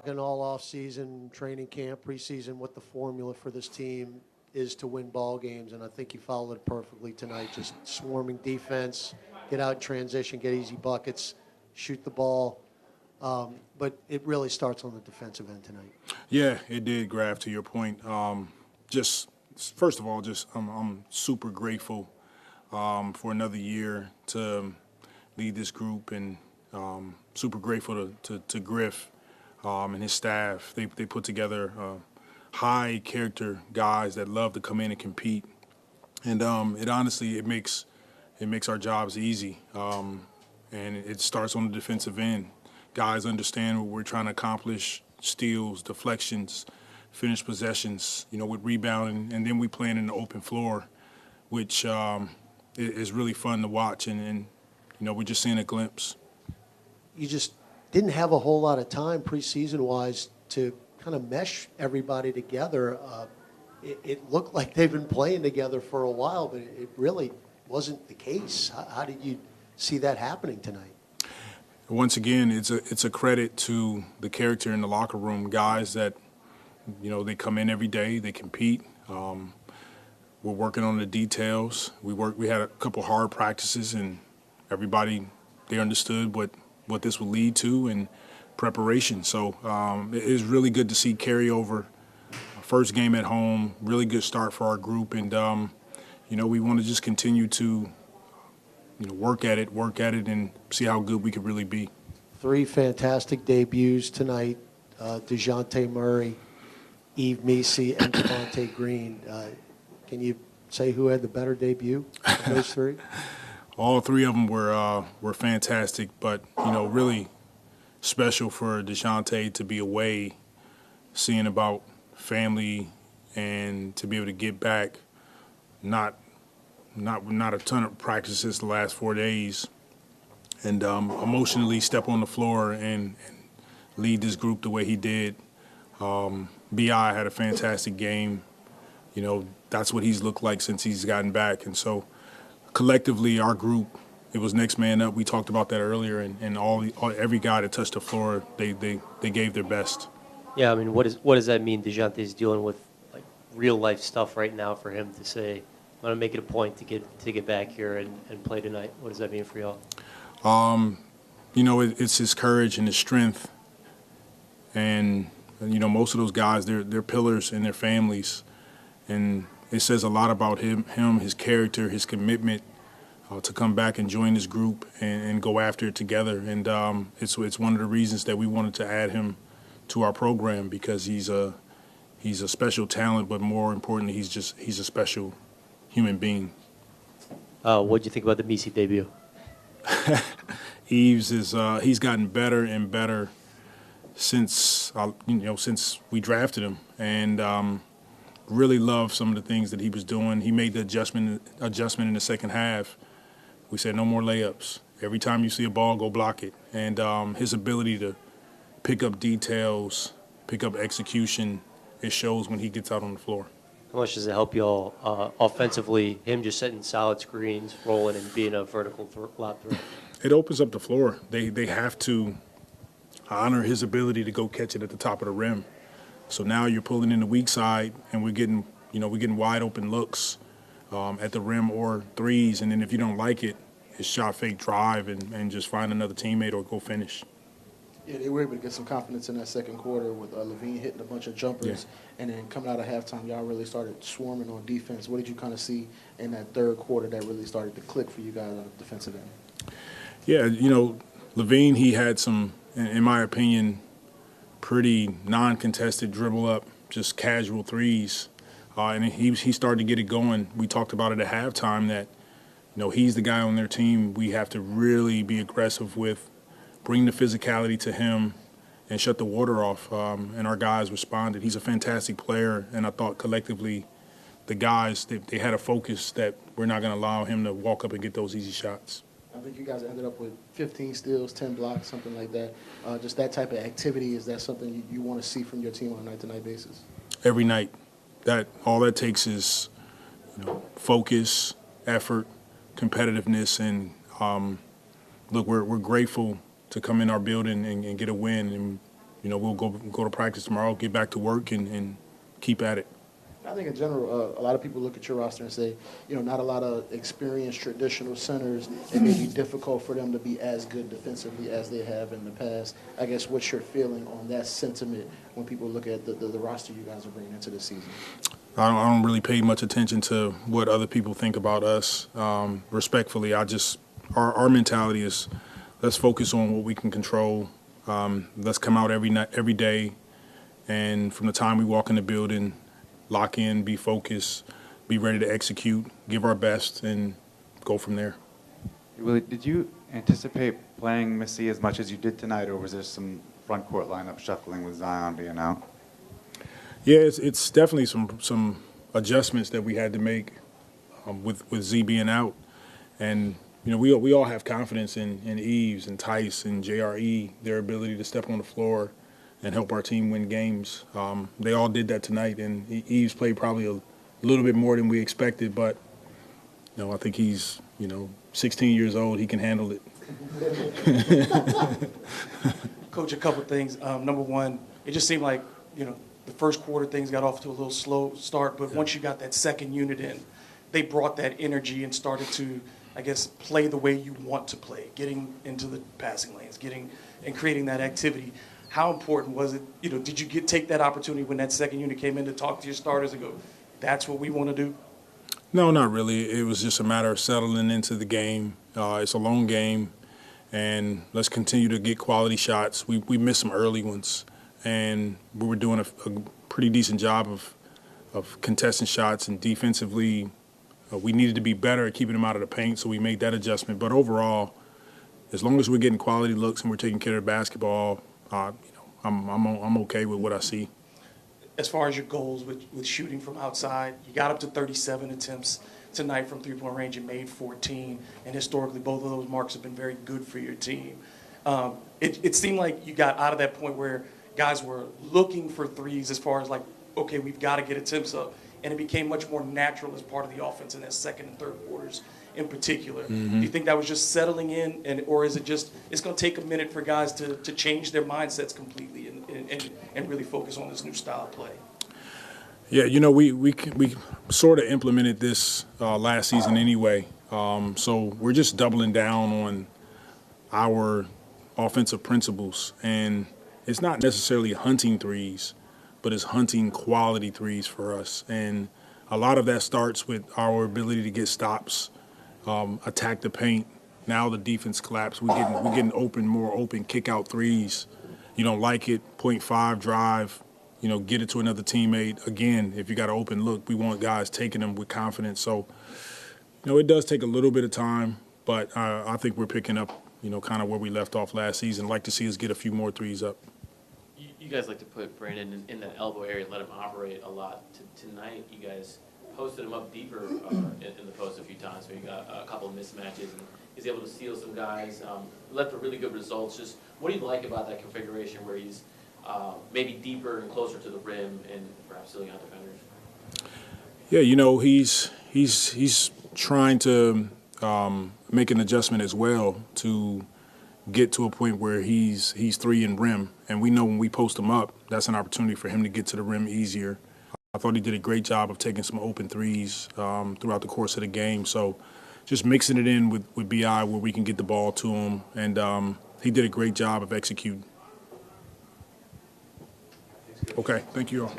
talking all off season, training camp, preseason, what the formula for this team is to win ball games, and I think you followed it perfectly tonight. Just swarming defense, get out in transition, get easy buckets, shoot the ball. But it really starts on the defensive end tonight. Yeah, it did, Graf, to your point. Just first of all, I'm super grateful for another year to lead this group, and super grateful to Griff and his staff. They put together high character guys that love to come in and compete, and it honestly makes our jobs easy, and it starts on the defensive end. Guys understand what we're trying to accomplish: steals, deflections, finished possessions, with rebounding, and then we playing in the open floor, which is really fun to watch, and we're just seeing a glimpse. You just didn't have a whole lot of time preseason-wise to kind of mesh everybody together. It looked like they've been playing together for a while, but it really wasn't the case. How did you see that happening tonight? Once again, it's a credit to the character in the locker room. Guys that, they come in every day, they compete. We're working on the details. We had a couple hard practices, and everybody, they understood what this would lead to and preparation. So it is really good to see carryover. First game at home, really good start for our group, and we want to just continue to work at it, and see how good we could really be. 3 fantastic debuts tonight: Dejounte Murray, Yves Missi, and Devontae Green. Can you say who had the better debut of those 3? All 3 of them were fantastic, but really special for Dejounte to be away, seeing about family, and to be able to get back. Not a ton of practices the last 4 days, and emotionally step on the floor and lead this group the way he did. B.I. had a fantastic game. That's what he's looked like since he's gotten back, and so collectively, our group, it was next man up. We talked about that earlier, and every guy that touched the floor, they gave their best. Yeah, I mean, what does that mean? Dejounte's dealing with like real life stuff right now. For him to say, "I'm going to make it a point to get back here and play tonight." What does that mean for y'all? It's his courage and his strength, and most of those guys, they're pillars in their families, and it says a lot about him, his character, his commitment to come back and join this group and go after it together. And it's one of the reasons that we wanted to add him to our program, because he's a special talent, but more importantly, he's a special human being. What do you think about the Missi debut? Yves he's gotten better and better since we drafted him, and really love some of the things that he was doing. He made the adjustment in the second half. We said no more layups. Every time you see a ball, go block it. And his ability to pick up details, pick up execution, it shows when he gets out on the floor. How much does it help y'all offensively, him just setting solid screens, rolling, and being a vertical lob threat? It opens up the floor. They have to honor his ability to go catch it at the top of the rim. So now you're pulling in the weak side, and we're getting wide open looks at the rim or threes, and then if you don't like it, it's shot fake drive and just find another teammate or go finish. Yeah, they were able to get some confidence in that second quarter with LaVine hitting a bunch of jumpers, and then coming out of halftime, y'all really started swarming on defense. What did you kind of see in that third quarter that really started to click for you guys on the defensive end? Yeah, LaVine, he had some, in my opinion, pretty non-contested dribble up, just casual threes, and he started to get it going. We talked about it at halftime that, he's the guy on their team we have to really be aggressive with, bring the physicality to him, and shut the water off. And our guys responded. He's a fantastic player, and I thought collectively the guys, they had a focus that we're not going to allow him to walk up and get those easy shots. I think you guys ended up with 15 steals, 10 blocks, something like that. Just that type of activity, is that something you want to see from your team on a night-to-night basis? Every night. All that takes is focus, effort, competitiveness, and look, we're grateful to come in our building and get a win, and we'll go to practice tomorrow, get back to work, and keep at it. I think in general, a lot of people look at your roster and say, not a lot of experienced traditional centers. It may be difficult for them to be as good defensively as they have in the past. I guess what's your feeling on that sentiment when people look at the roster you guys are bringing into the season? I don't really pay much attention to what other people think about us. Respectfully, our mentality is let's focus on what we can control. Let's come out every day, and from the time we walk in the building, lock in, be focused, be ready to execute, give our best, and go from there. Willie, did you anticipate playing Missy as much as you did tonight, or was there some front court lineup shuffling with Zion being out? Yeah, it's definitely some adjustments that we had to make with Z being out, and we all have confidence in Eves and Tice and JRE, their ability to step on the floor and help our team win games. They all did that tonight, and Eves played probably a little bit more than we expected, but I think he's 16 years old. He can handle it. Coach, a couple things. Number one, it just seemed like the first quarter things got off to a little slow start, but once you got that second unit in, they brought that energy and started to, I guess, play the way you want to play, getting into the passing lanes, and creating that activity. How important was it? Did you take that opportunity when that second unit came in to talk to your starters and go, that's what we want to do? No, not really. It was just a matter of settling into the game. It's a long game, and let's continue to get quality shots. We missed some early ones, and we were doing a pretty decent job of contesting shots, and defensively we needed to be better at keeping them out of the paint, so we made that adjustment. But overall, as long as we're getting quality looks and we're taking care of the basketball, I'm okay with what I see. As far as your goals with shooting from outside, you got up to 37 attempts tonight from three-point range and made 14, and historically both of those marks have been very good for your team. It seemed like you got out of that point where guys were looking for threes as far as like, okay, we've got to get attempts up, and it became much more natural as part of the offense in that second and third quarters in particular. Mm-hmm. Do you think that was just settling in, or is it just it's going to take a minute for guys to change their mindsets completely and really focus on this new style of play? Yeah, we sort of implemented this last season anyway. So we're just doubling down on our offensive principles, and it's not necessarily hunting threes, but it's hunting quality threes for us. And a lot of that starts with our ability to get stops, attack the paint. Now the defense collapse. We're getting more open kick-out threes. You don't like it, 0.5 drive, get it to another teammate. Again, if you got an open look, we want guys taking them with confidence. So, it does take a little bit of time, but I think we're picking up, kind of where we left off last season. I'd like to see us get a few more threes up. You guys like to put Brandon in that elbow area and let him operate a lot. Tonight, you guys posted him up deeper in the post a few times, where you got a couple of mismatches, and he's able to steal some guys, left for really good results. Just what do you like about that configuration where he's maybe deeper and closer to the rim and perhaps stealing out defenders? Yeah, he's trying to make an adjustment as well to get to a point where he's three in rim, and we know when we post him up, that's an opportunity for him to get to the rim easier. I thought he did a great job of taking some open threes throughout the course of the game. So just mixing it in with BI where we can get the ball to him, and he did a great job of executing. Okay, thank you all.